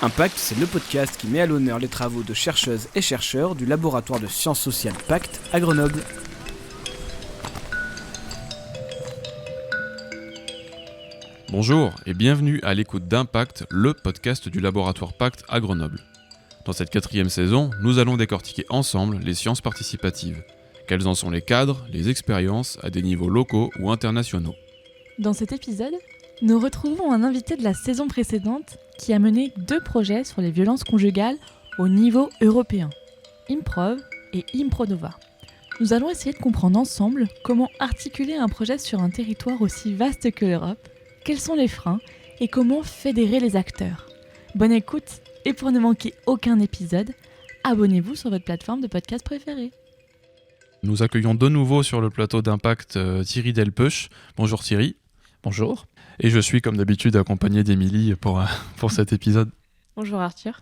Impact, c'est le podcast qui met à l'honneur les travaux de chercheuses et chercheurs du laboratoire de sciences sociales Pacte à Grenoble. Bonjour et bienvenue à l'écoute d'Impact, le podcast du laboratoire Pacte à Grenoble. Dans cette 4e saison, nous allons décortiquer ensemble les sciences participatives. Quels en sont les cadres, les expériences à des niveaux locaux ou internationaux. Dans cet épisode, nous retrouvons un invité de la saison précédente qui a mené 2 projets sur les violences conjugales au niveau européen, Improv et Impronova. Nous allons essayer de comprendre ensemble comment articuler un projet sur un territoire aussi vaste que l'Europe, quels sont les freins et comment fédérer les acteurs. Bonne écoute et pour ne manquer aucun épisode, abonnez-vous sur votre plateforme de podcast préférée. Nous accueillons de nouveau sur le plateau d'Impact Thierry Delpeuch. Bonjour Thierry. Bonjour. Et je suis comme d'habitude accompagné d'Émilie pour cet épisode. Bonjour Arthur.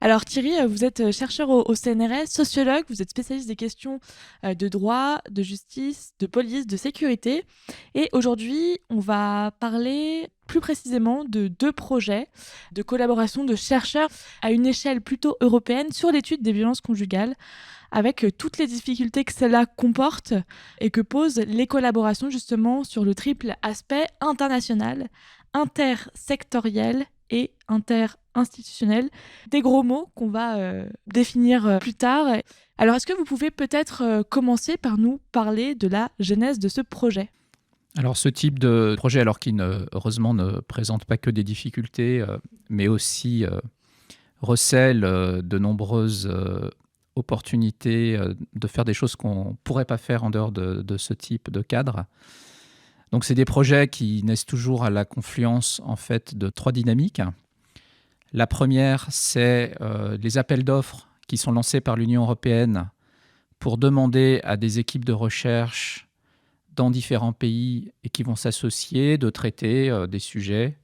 Alors Thierry, vous êtes chercheur au CNRS, sociologue, vous êtes spécialiste des questions de droit, de justice, de police, de sécurité. Et aujourd'hui, on va parler plus précisément de 2 projets de collaboration de chercheurs à une échelle plutôt européenne sur l'étude des violences conjugales, avec toutes les difficultés que cela comporte et que posent les collaborations justement sur le triple aspect international, intersectoriel et interinstitutionnel. Des gros mots qu'on va définir plus tard. Alors, est-ce que vous pouvez peut-être commencer par nous parler de la genèse de ce projet ? Alors, ce type de projet, alors qui heureusement ne présente pas que des difficultés, mais aussi recèle de nombreuses opportunités de faire des choses qu'on ne pourrait pas faire en dehors de ce type de cadre. Donc, c'est des projets qui naissent toujours à la confluence en fait, de 3 dynamiques. La première, c'est les appels d'offres qui sont lancés par l'Union européenne pour demander à des équipes de recherche dans différents pays et qui vont s'associer de traiter des sujets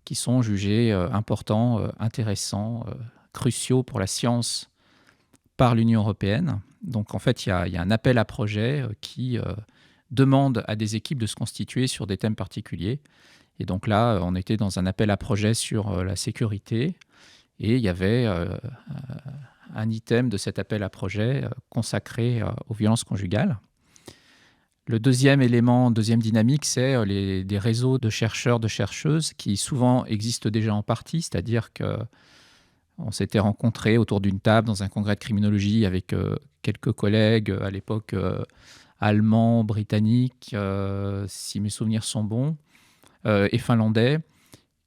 qui sont jugés importants, intéressants, cruciaux pour la science par l'Union européenne. Donc en fait, il y a un appel à projet qui demande à des équipes de se constituer sur des thèmes particuliers. Et donc là, on était dans un appel à projet sur la sécurité et il y avait un item de cet appel à projet consacré aux violences conjugales. Le deuxième élément, deuxième dynamique, c'est des réseaux de chercheurs, de chercheuses qui souvent existent déjà en partie, c'est-à-dire qu'on s'était rencontrés autour d'une table dans un congrès de criminologie avec quelques collègues à l'époque allemands, britanniques, si mes souvenirs sont bons, et finlandais.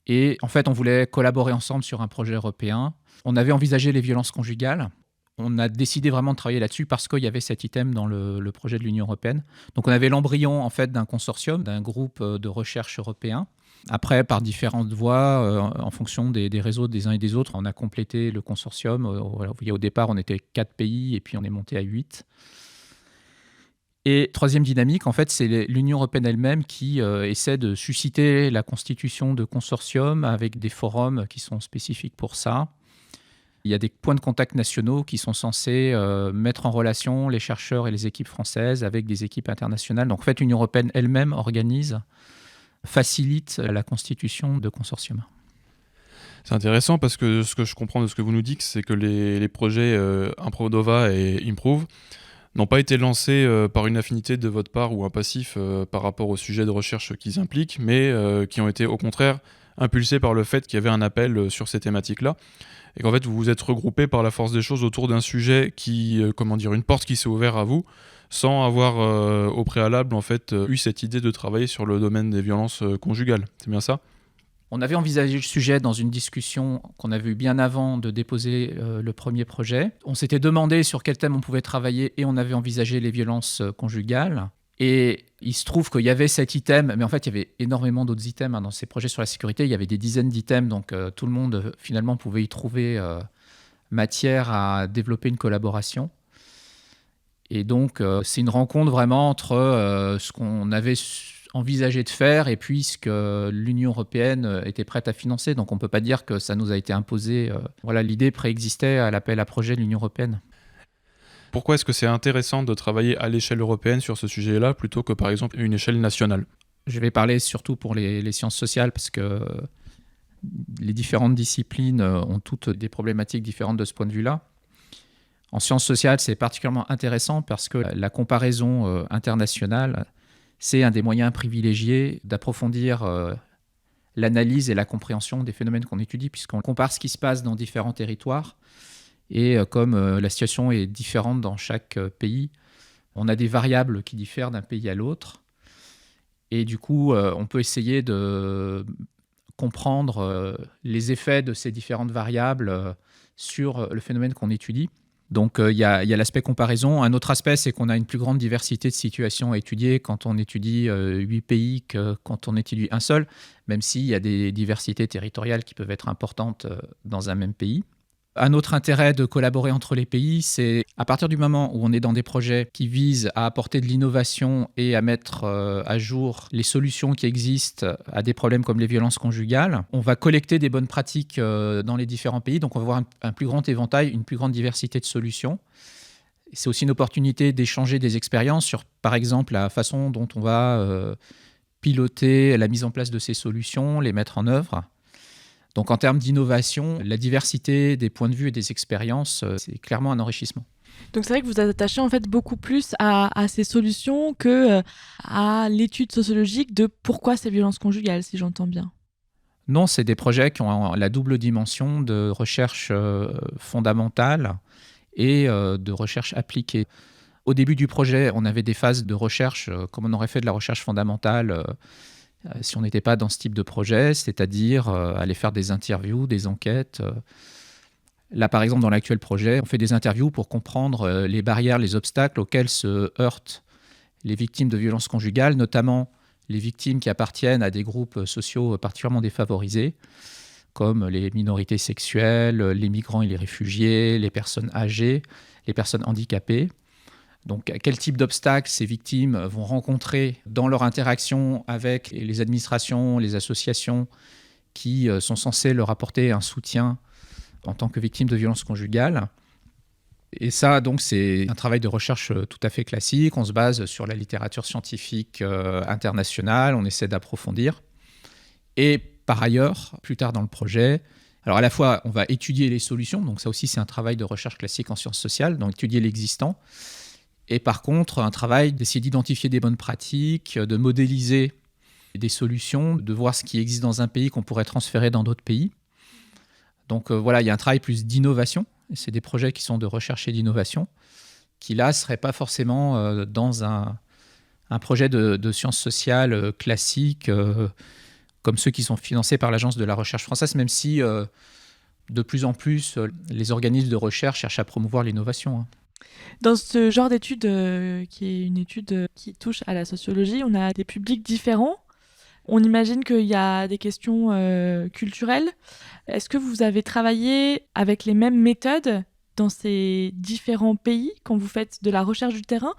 Et en fait, on voulait collaborer ensemble sur un projet européen. On avait envisagé les violences conjugales. On a décidé vraiment de travailler là-dessus parce qu'il y avait cet item dans le projet de l'Union européenne. Donc, on avait l'embryon en fait, d'un consortium, d'un groupe de recherche européen. Après, par différentes voies, en fonction des réseaux des uns et des autres, on a complété le consortium. Au départ, on était 4 pays et puis on est monté à 8. Et troisième dynamique, en fait, c'est l'Union européenne elle-même qui essaie de susciter la constitution de consortiums avec des forums qui sont spécifiques pour ça. Il y a des points de contact nationaux qui sont censés mettre en relation les chercheurs et les équipes françaises avec des équipes internationales. Donc en fait, l'Union européenne elle-même facilite la constitution de consortiums. C'est intéressant parce que ce que je comprends de ce que vous nous dites, c'est que les projets Impronova et Improve n'ont pas été lancés par une affinité de votre part ou un passif par rapport au sujet de recherche qu'ils impliquent, mais qui ont été au contraire impulsés par le fait qu'il y avait un appel sur ces thématiques-là, et qu'en fait vous vous êtes regroupés par la force des choses autour d'un sujet qui, une porte qui s'est ouverte à vous, sans avoir au préalable en fait eu cette idée de travailler sur le domaine des violences conjugales. C'est bien ça ? On avait envisagé le sujet dans une discussion qu'on avait eue bien avant de déposer le premier projet. On s'était demandé sur quel thème on pouvait travailler et on avait envisagé les violences conjugales. Et il se trouve qu'il y avait cet item, mais en fait, il y avait énormément d'autres items dans ces projets sur la sécurité. Il y avait des dizaines d'items, donc tout le monde, finalement, pouvait y trouver matière à développer une collaboration. Et donc, c'est une rencontre vraiment entre ce qu'on avait envisagé de faire et puis ce que l'Union européenne était prête à financer. Donc, on ne peut pas dire que ça nous a été imposé. L'idée préexistait à l'appel à projet de l'Union européenne. Pourquoi est-ce que c'est intéressant de travailler à l'échelle européenne sur ce sujet-là plutôt que par exemple une échelle nationale ? Je vais parler surtout pour les sciences sociales parce que Les différentes disciplines ont toutes des problématiques différentes de ce point de vue-là. En sciences sociales, c'est particulièrement intéressant parce que la comparaison internationale, c'est un des moyens privilégiés d'approfondir l'analyse et la compréhension des phénomènes qu'on étudie, puisqu'on compare ce qui se passe dans différents territoires. Et comme la situation est différente dans chaque pays, on a des variables qui diffèrent d'un pays à l'autre. Et du coup, on peut essayer de comprendre les effets de ces différentes variables sur le phénomène qu'on étudie. Donc, il y a l'aspect comparaison. Un autre aspect, c'est qu'on a une plus grande diversité de situations à étudier quand on étudie 8 pays que quand on étudie un seul, même s'il y a des diversités territoriales qui peuvent être importantes dans un même pays. Un autre intérêt de collaborer entre les pays, c'est à partir du moment où on est dans des projets qui visent à apporter de l'innovation et à mettre à jour les solutions qui existent à des problèmes comme les violences conjugales, on va collecter des bonnes pratiques dans les différents pays, donc on va avoir un plus grand éventail, une plus grande diversité de solutions. C'est aussi une opportunité d'échanger des expériences sur, par exemple, la façon dont on va piloter la mise en place de ces solutions, les mettre en œuvre. Donc en termes d'innovation, la diversité des points de vue et des expériences, c'est clairement un enrichissement. Donc c'est vrai que vous attachez en fait beaucoup plus à ces solutions que à l'étude sociologique de pourquoi ces violences conjugales, si j'entends bien. Non, c'est des projets qui ont la double dimension de recherche fondamentale et de recherche appliquée. Au début du projet, on avait des phases de recherche, comme on aurait fait de la recherche fondamentale si on n'était pas dans ce type de projet, c'est-à-dire aller faire des interviews, des enquêtes. Là, par exemple, dans l'actuel projet, on fait des interviews pour comprendre les barrières, les obstacles auxquels se heurtent les victimes de violences conjugales, notamment les victimes qui appartiennent à des groupes sociaux particulièrement défavorisés, comme les minorités sexuelles, les migrants et les réfugiés, les personnes âgées, les personnes handicapées. Donc, quel type d'obstacles ces victimes vont rencontrer dans leur interaction avec les administrations, les associations qui sont censées leur apporter un soutien en tant que victimes de violences conjugales. Et ça, donc, c'est un travail de recherche tout à fait classique. On se base sur la littérature scientifique internationale, on essaie d'approfondir. Et par ailleurs, plus tard dans le projet, alors à la fois, on va étudier les solutions, donc ça aussi c'est un travail de recherche classique en sciences sociales, donc étudier l'existant. Et par contre, un travail d'essayer d'identifier des bonnes pratiques, de modéliser des solutions, de voir ce qui existe dans un pays qu'on pourrait transférer dans d'autres pays. Donc voilà, il y a un travail plus d'innovation. C'est des projets qui sont de recherche et d'innovation, qui là ne seraient pas forcément dans un projet de sciences sociales classique, comme ceux qui sont financés par l'Agence de la recherche française, même si de plus en plus les organismes de recherche cherchent à promouvoir l'innovation. Dans ce genre d'étude, qui est une étude qui touche à la sociologie, on a des publics différents. On imagine qu'il y a des questions culturelles. Est-ce que vous avez travaillé avec les mêmes méthodes dans ces différents pays quand vous faites de la recherche du terrain,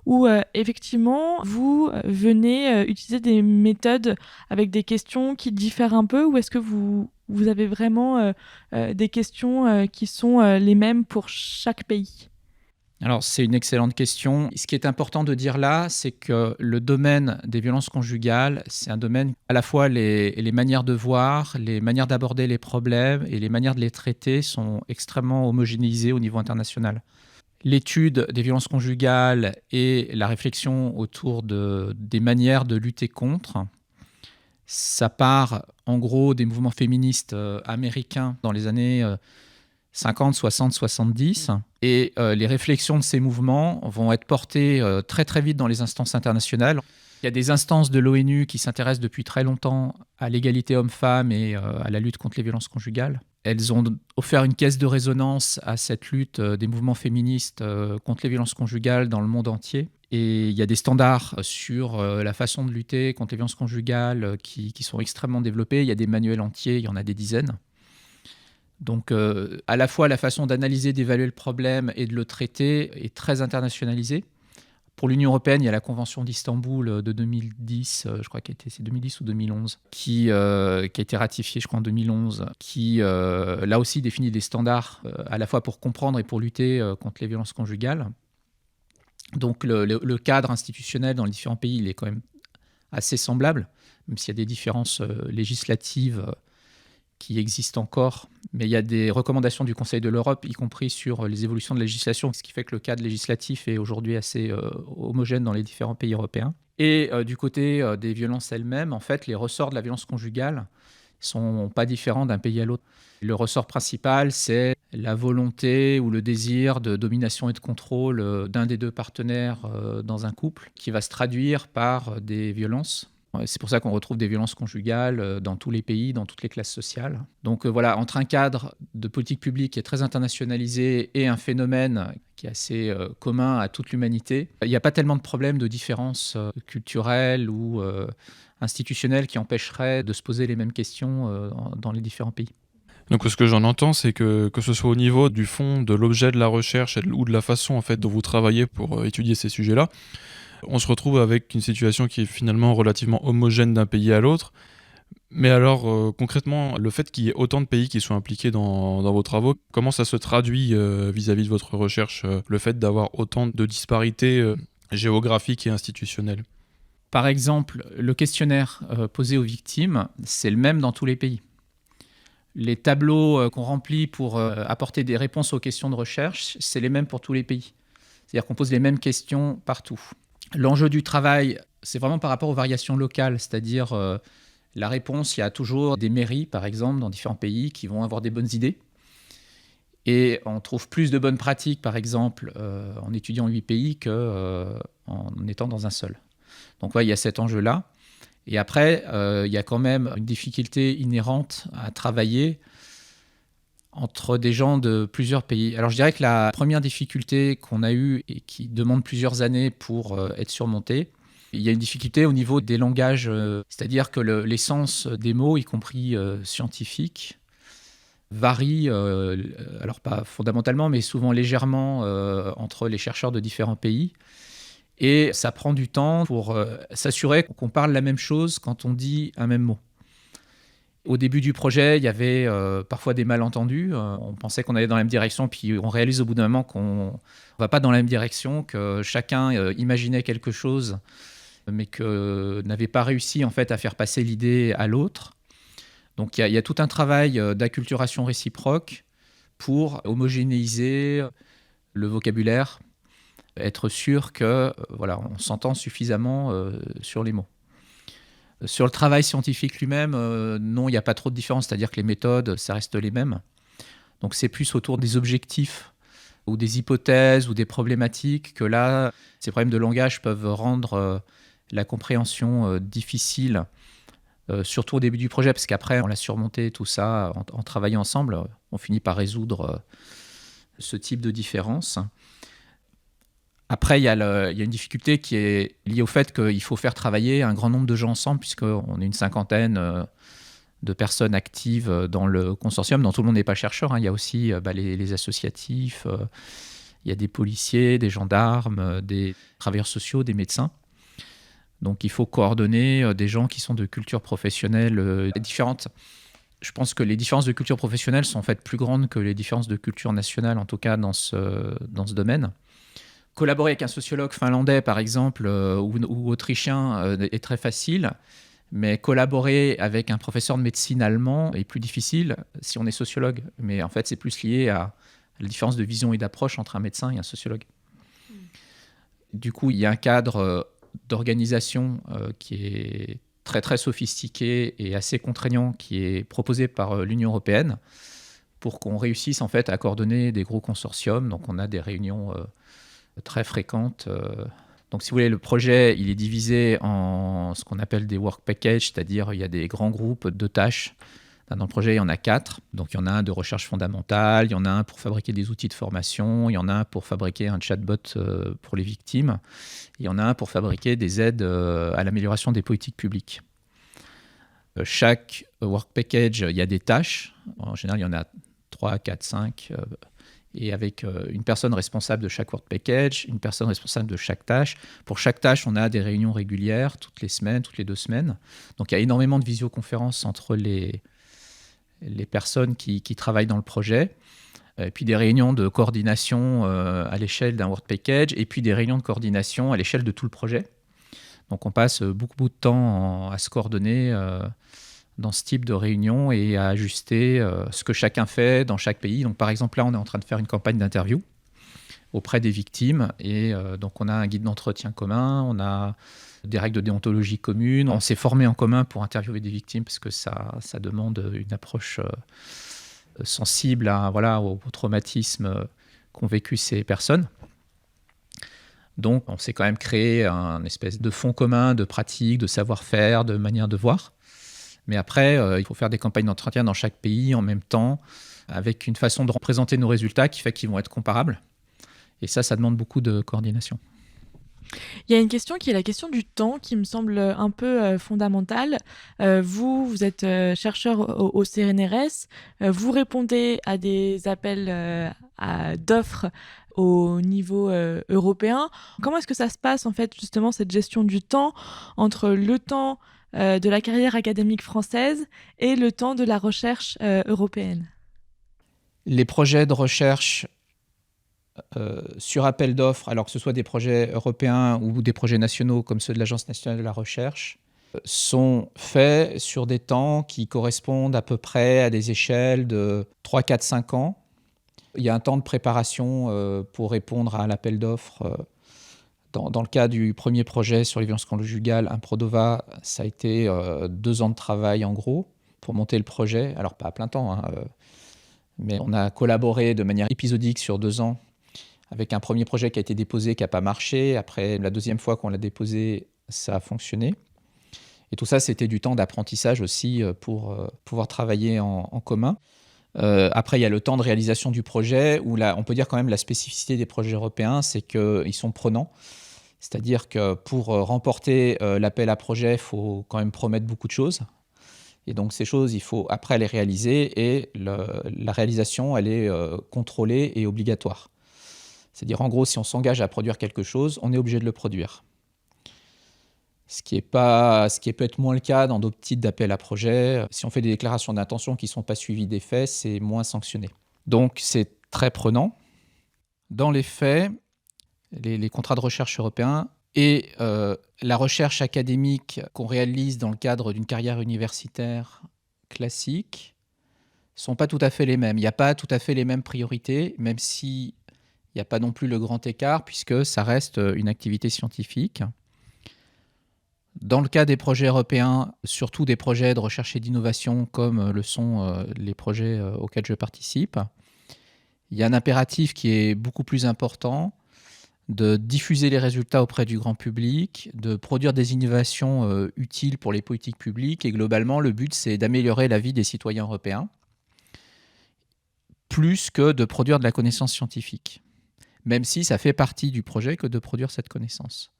ou effectivement vous venez utiliser des méthodes avec des questions qui diffèrent un peu, ou est-ce que vous avez vraiment des questions qui sont les mêmes pour chaque pays ? Alors, c'est une excellente question. Ce qui est important de dire là, c'est que le domaine des violences conjugales, c'est un domaine, à la fois les manières de voir, les manières d'aborder les problèmes et les manières de les traiter sont extrêmement homogénéisées au niveau international. L'étude des violences conjugales et la réflexion autour des manières de lutter contre, ça part en gros des mouvements féministes américains dans les années 50, 60, 70. Et les réflexions de ces mouvements vont être portées très très vite dans les instances internationales. Il y a des instances de l'ONU qui s'intéressent depuis très longtemps à l'égalité homme-femme et à la lutte contre les violences conjugales. Elles ont offert une caisse de résonance à cette lutte des mouvements féministes contre les violences conjugales dans le monde entier. Et il y a des standards sur la façon de lutter contre les violences conjugales qui sont extrêmement développés. Il y a des manuels entiers, il y en a des dizaines. Donc, à la fois, la façon d'analyser, d'évaluer le problème et de le traiter est très internationalisée. Pour l'Union européenne, il y a la Convention d'Istanbul de 2010, je crois c'est 2010 ou 2011, qui a été ratifiée, je crois, en 2011, qui, là aussi, définit des standards à la fois pour comprendre et pour lutter contre les violences conjugales. Donc, le cadre institutionnel dans les différents pays, il est quand même assez semblable, même s'il y a des différences législatives qui existent encore, mais il y a des recommandations du Conseil de l'Europe, y compris sur les évolutions de législation, ce qui fait que le cadre législatif est aujourd'hui assez homogène dans les différents pays européens. Et du côté des violences elles-mêmes, en fait, les ressorts de la violence conjugale sont pas différents d'un pays à l'autre. Le ressort principal, c'est la volonté ou le désir de domination et de contrôle d'un des deux partenaires dans un couple, qui va se traduire par des violences. C'est pour ça qu'on retrouve des violences conjugales dans tous les pays, dans toutes les classes sociales. Donc voilà, entre un cadre de politique publique qui est très internationalisé et un phénomène qui est assez commun à toute l'humanité, il n'y a pas tellement de problèmes de différences culturelles ou institutionnelles qui empêcheraient de se poser les mêmes questions dans les différents pays. Donc ce que j'en entends, c'est que ce soit au niveau du fond, de l'objet de la recherche ou de la façon en fait dont vous travaillez pour étudier ces sujets-là, on se retrouve avec une situation qui est finalement relativement homogène d'un pays à l'autre. Mais alors concrètement, le fait qu'il y ait autant de pays qui soient impliqués dans vos travaux, comment ça se traduit vis-à-vis de votre recherche, le fait d'avoir autant de disparités géographiques et institutionnelles ? Par exemple, le questionnaire posé aux victimes, c'est le même dans tous les pays. Les tableaux qu'on remplit pour apporter des réponses aux questions de recherche, c'est les mêmes pour tous les pays. C'est-à-dire qu'on pose les mêmes questions partout. L'enjeu du travail, c'est vraiment par rapport aux variations locales, c'est-à-dire la réponse, il y a toujours des mairies, par exemple, dans différents pays qui vont avoir des bonnes idées. Et on trouve plus de bonnes pratiques, par exemple, en étudiant 8 pays qu'en étant dans un seul. Donc ouais, il y a cet enjeu-là. Et après, il y a quand même une difficulté inhérente à travailler entre des gens de plusieurs pays. Alors je dirais que la première difficulté qu'on a eue et qui demande plusieurs années pour être surmontée, il y a une difficulté au niveau des langages, c'est-à-dire que l'essence des mots, y compris scientifiques, varie, alors pas fondamentalement, mais souvent légèrement entre les chercheurs de différents pays. Et ça prend du temps pour s'assurer qu'on parle la même chose quand on dit un même mot. Au début du projet, il y avait parfois des malentendus. On pensait qu'on allait dans la même direction, puis on réalise au bout d'un moment qu'on ne va pas dans la même direction, que chacun imaginait quelque chose, mais que n'avait pas réussi en fait à faire passer l'idée à l'autre. Donc il y a tout un travail d'acculturation réciproque pour homogénéiser le vocabulaire, être sûr que voilà, on s'entend suffisamment sur les mots. Sur le travail scientifique lui-même, non, il n'y a pas trop de différence, c'est-à-dire que les méthodes, ça reste les mêmes. Donc c'est plus autour des objectifs ou des hypothèses ou des problématiques que là, ces problèmes de langage peuvent rendre la compréhension difficile, surtout au début du projet, parce qu'après, on l'a surmonté tout ça en travaillant ensemble, on finit par résoudre ce type de différence. Après, il y a une difficulté qui est liée au fait qu'il faut faire travailler un grand nombre de gens ensemble, puisqu'on est une cinquantaine de personnes actives dans le consortium, dont tout le monde n'est pas chercheur. Hein. Il y a aussi les associatifs, il y a des policiers, des gendarmes, des travailleurs sociaux, des médecins. Donc il faut coordonner des gens qui sont de cultures professionnelles différentes. Je pense que les différences de culture professionnelle sont en fait plus grandes que les différences de culture nationale, en tout cas dans ce domaine. Collaborer avec un sociologue finlandais, par exemple, ou autrichien est très facile, mais collaborer avec un professeur de médecine allemand est plus difficile si on est sociologue. Mais en fait, c'est plus lié à la différence de vision et d'approche entre un médecin et un sociologue. Du coup, il y a un cadre d'organisation qui est très, très sophistiqué et assez contraignant qui est proposé par l'Union européenne pour qu'on réussisse en fait à coordonner des gros consortiums. Donc, on a des réunions très fréquentes. Donc, si vous voulez, le projet, il est divisé en ce qu'on appelle des work packages, c'est-à-dire il y a des grands groupes de tâches. Dans le projet, il y en a 4. Donc, il y en a un de recherche fondamentale, il y en a un pour fabriquer des outils de formation, il y en a un pour fabriquer un chatbot pour les victimes, il y en a un pour fabriquer des aides à l'amélioration des politiques publiques. Chaque work package, il y a des tâches. En général, il y en a 3, 4, 5 et avec une personne responsable de chaque work package, une personne responsable de chaque tâche. Pour chaque tâche, on a des réunions régulières toutes les semaines, toutes les 2 semaines. Donc, il y a énormément de visioconférences entre les personnes qui travaillent dans le projet, et puis des réunions de coordination à l'échelle d'un work package, et puis des réunions de coordination à l'échelle de tout le projet. Donc, on passe beaucoup de temps à se coordonner dans ce type de réunion et à ajuster ce que chacun fait dans chaque pays. Donc, par exemple, là, on est en train de faire une campagne d'interview auprès des victimes. Et donc, on a un guide d'entretien commun, on a des règles de déontologie communes. On s'est formé en commun pour interviewer des victimes parce que ça demande une approche sensible au traumatisme qu'ont vécu ces personnes. Donc, on s'est quand même créé un espèce de fond commun, de pratiques, de savoir-faire, de manière de voir. Mais après, il faut faire des campagnes d'entretien dans chaque pays en même temps, avec une façon de représenter nos résultats qui fait qu'ils vont être comparables. Et ça demande beaucoup de coordination. Il y a une question qui est la question du temps qui me semble un peu fondamentale. Vous êtes chercheur au CNRS, vous répondez à des appels d'offres au niveau européen. Comment est-ce que ça se passe en fait justement cette gestion du temps entre le temps de la carrière académique française et le temps de la recherche européenne? Les projets de recherche sur appel d'offres, alors que ce soit des projets européens ou des projets nationaux comme ceux de l'Agence nationale de la recherche, sont faits sur des temps qui correspondent à peu près à des échelles de 3, 4, 5 ans. Il y a un temps de préparation pour répondre à l'appel d'offres. Dans le cas du premier projet sur les violences conjugales, Improdova, ça a été 2 ans de travail en gros pour monter le projet. Alors pas à plein temps, mais on a collaboré de manière épisodique sur 2 ans avec un premier projet qui a été déposé, qui n'a pas marché. Après, la deuxième fois qu'on l'a déposé, ça a fonctionné. Et tout ça, c'était du temps d'apprentissage aussi pour pouvoir travailler en commun. Après, il y a le temps de réalisation du projet, où là, on peut dire quand même la spécificité des projets européens, c'est qu'ils sont prenants. C'est-à-dire que pour remporter l'appel à projet, il faut quand même promettre beaucoup de choses. Et donc ces choses, il faut après les réaliser, et la réalisation, elle est contrôlée et obligatoire. C'est-à-dire, en gros, si on s'engage à produire quelque chose, on est obligé de le produire. Ce qui peut être moins le cas dans d'autres types d'appels à projets. Si on fait des déclarations d'intention qui ne sont pas suivies des faits, c'est moins sanctionné. Donc, c'est très prenant. Dans les faits, les contrats de recherche européens et la recherche académique qu'on réalise dans le cadre d'une carrière universitaire classique ne sont pas tout à fait les mêmes. Il n'y a pas tout à fait les mêmes priorités, même si il n'y a pas non plus le grand écart, puisque ça reste une activité scientifique. Dans le cas des projets européens, surtout des projets de recherche et d'innovation, comme le sont les projets auxquels je participe, il y a un impératif qui est beaucoup plus important de diffuser les résultats auprès du grand public, de produire des innovations utiles pour les politiques publiques, et globalement, le but, c'est d'améliorer la vie des citoyens européens, plus que de produire de la connaissance scientifique, même si ça fait partie du projet que de produire cette connaissance.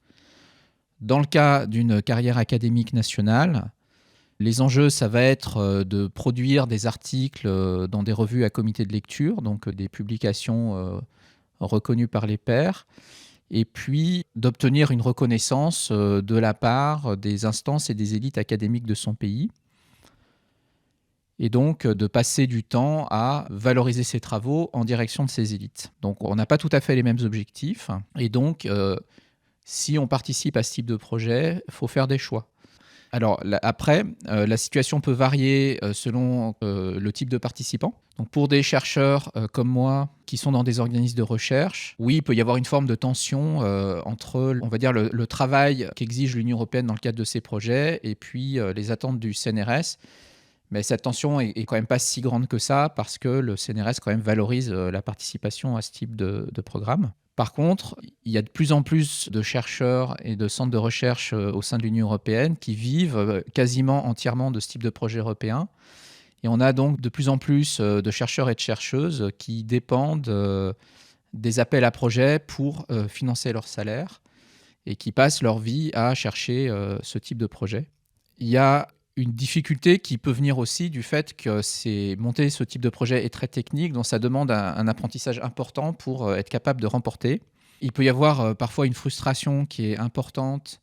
Dans le cas d'une carrière académique nationale, les enjeux, ça va être de produire des articles dans des revues à comité de lecture, donc des publications reconnues par les pairs, et puis d'obtenir une reconnaissance de la part des instances et des élites académiques de son pays, et donc de passer du temps à valoriser ses travaux en direction de ces élites. Donc on n'a pas tout à fait les mêmes objectifs, et donc si on participe à ce type de projet, il faut faire des choix. Alors après, la situation peut varier selon le type de participant. Donc pour des chercheurs comme moi qui sont dans des organismes de recherche, oui, il peut y avoir une forme de tension entre, on va dire, le travail qu'exige l'Union européenne dans le cadre de ces projets et puis les attentes du CNRS. Mais cette tension est quand même pas si grande que ça, parce que le CNRS quand même valorise la participation à ce type de programme. Par contre, il y a de plus en plus de chercheurs et de centres de recherche au sein de l'Union européenne qui vivent quasiment entièrement de ce type de projet européen. Et on a donc de plus en plus de chercheurs et de chercheuses qui dépendent des appels à projets pour financer leur salaire et qui passent leur vie à chercher ce type de projet. Il y a une difficulté qui peut venir aussi du fait que monter ce type de projet est très technique, donc ça demande un apprentissage important pour être capable de remporter. Il peut y avoir parfois une frustration qui est importante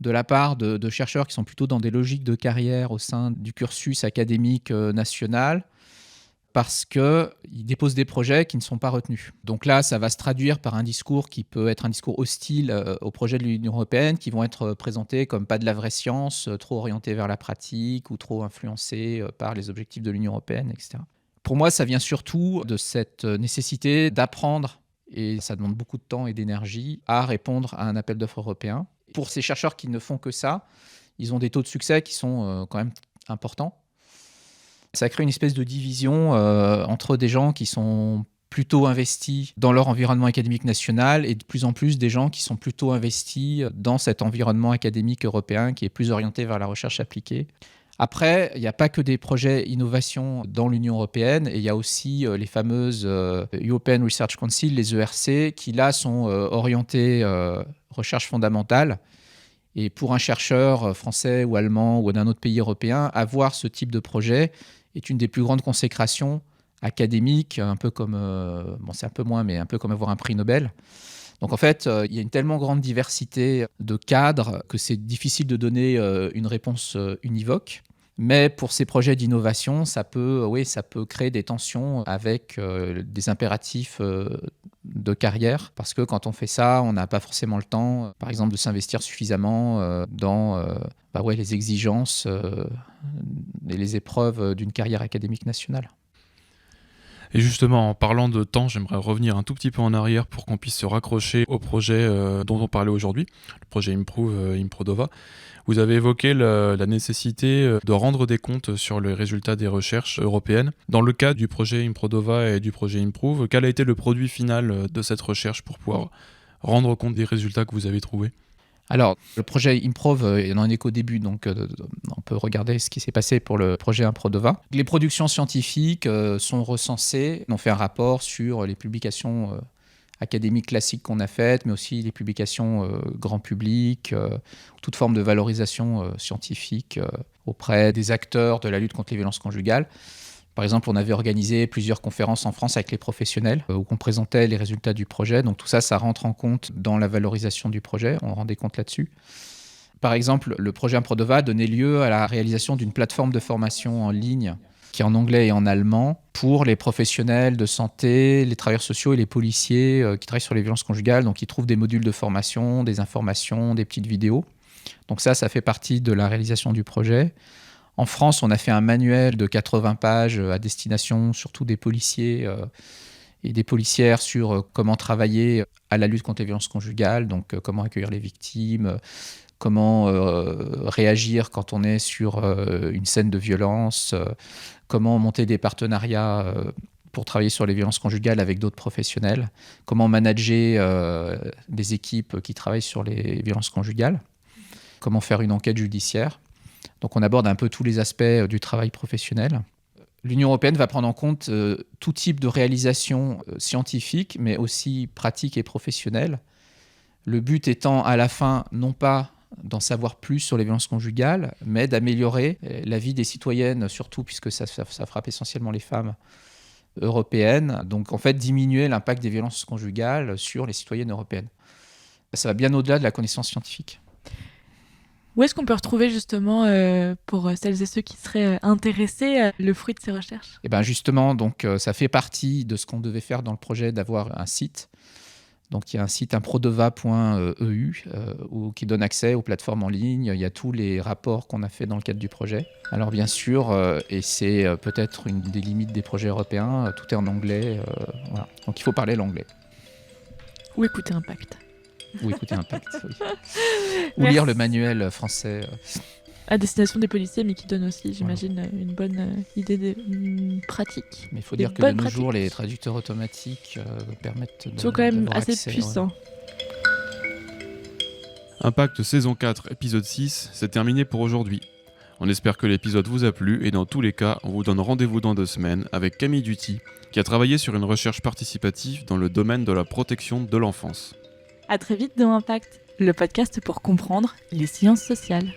de la part de chercheurs qui sont plutôt dans des logiques de carrière au sein du cursus académique national, parce qu'ils déposent des projets qui ne sont pas retenus. Donc là, ça va se traduire par un discours qui peut être un discours hostile aux projets de l'Union européenne, qui vont être présentés comme pas de la vraie science, trop orientés vers la pratique ou trop influencés par les objectifs de l'Union européenne, etc. Pour moi, ça vient surtout de cette nécessité d'apprendre, et ça demande beaucoup de temps et d'énergie, à répondre à un appel d'offres européen. Pour ces chercheurs qui ne font que ça, ils ont des taux de succès qui sont quand même importants. Ça crée une espèce de division entre des gens qui sont plutôt investis dans leur environnement académique national et de plus en plus des gens qui sont plutôt investis dans cet environnement académique européen qui est plus orienté vers la recherche appliquée. Après, il n'y a pas que des projets innovation dans l'Union européenne, et il y a aussi les fameuses European Research Council, les ERC, qui là sont orientés recherche fondamentale. Et pour un chercheur français ou allemand ou d'un autre pays européen, avoir ce type de projet est une des plus grandes consécrations académiques, un peu comme, c'est un peu moins, mais un peu comme avoir un prix Nobel. Donc en fait, il y a une tellement grande diversité de cadres que c'est difficile de donner une réponse univoque. Mais pour ces projets d'innovation, ça peut créer des tensions avec des impératifs de carrière. Parce que quand on fait ça, on n'a pas forcément le temps, par exemple, de s'investir suffisamment dans les exigences et les épreuves d'une carrière académique nationale. Et justement, en parlant de temps, j'aimerais revenir un tout petit peu en arrière pour qu'on puisse se raccrocher au projet dont on parlait aujourd'hui, le projet Improve, Improdova. Vous avez évoqué la nécessité de rendre des comptes sur les résultats des recherches européennes. Dans le cas du projet Improdova et du projet Improve, quel a été le produit final de cette recherche pour pouvoir rendre compte des résultats que vous avez trouvés ? Alors, le projet Improve, il n'en est qu'au début, donc on peut regarder ce qui s'est passé pour le projet Improdova. Les productions scientifiques sont recensées, on fait un rapport sur les publications académiques classiques qu'on a faites, mais aussi les publications grand public, toute forme de valorisation scientifique auprès des acteurs de la lutte contre les violences conjugales. Par exemple, on avait organisé plusieurs conférences en France avec les professionnels où on présentait les résultats du projet. Donc tout ça, ça rentre en compte dans la valorisation du projet. On rendait compte là-dessus. Par exemple, le projet Improdova donnait lieu à la réalisation d'une plateforme de formation en ligne qui est en anglais et en allemand pour les professionnels de santé, les travailleurs sociaux et les policiers qui travaillent sur les violences conjugales. Donc ils trouvent des modules de formation, des informations, des petites vidéos. Donc ça fait partie de la réalisation du projet. En France, on a fait un manuel de 80 pages à destination surtout des policiers et des policières sur comment travailler à la lutte contre les violences conjugales, donc comment accueillir les victimes, comment réagir quand on est sur une scène de violence, comment monter des partenariats pour travailler sur les violences conjugales avec d'autres professionnels, comment manager des équipes qui travaillent sur les violences conjugales, comment faire une enquête judiciaire. Donc on aborde un peu tous les aspects du travail professionnel. L'Union européenne va prendre en compte tout type de réalisation scientifique, mais aussi pratique et professionnelle. Le but étant à la fin, non pas d'en savoir plus sur les violences conjugales, mais d'améliorer la vie des citoyennes, surtout puisque ça frappe essentiellement les femmes européennes. Donc en fait, diminuer l'impact des violences conjugales sur les citoyennes européennes. Ça va bien au-delà de la connaissance scientifique. Où est-ce qu'on peut retrouver justement, pour celles et ceux qui seraient intéressés, le fruit de ces recherches ? Et bien justement, donc, ça fait partie de ce qu'on devait faire dans le projet d'avoir un site. Donc il y a un site improdova.eu qui donne accès aux plateformes en ligne. Il y a tous les rapports qu'on a fait dans le cadre du projet. Alors bien sûr, et c'est peut-être une des limites des projets européens, tout est en anglais. Voilà. Donc il faut parler l'anglais. Ou écouter Impact. Ou écouter Impact, oui. Ou lire le manuel français. À destination des policiers, mais qui donne aussi, j'imagine, une bonne idée de pratique. Mais il faut dire que de nos jours, les traducteurs automatiques permettent de... Ils sont quand même assez accès, puissants. Ouais. Impact saison 4, épisode 6, c'est terminé pour aujourd'hui. On espère que l'épisode vous a plu et dans tous les cas, on vous donne rendez-vous dans 2 semaines avec Camille Duty, qui a travaillé sur une recherche participative dans le domaine de la protection de l'enfance. À très vite dans Impact, le podcast pour comprendre les sciences sociales.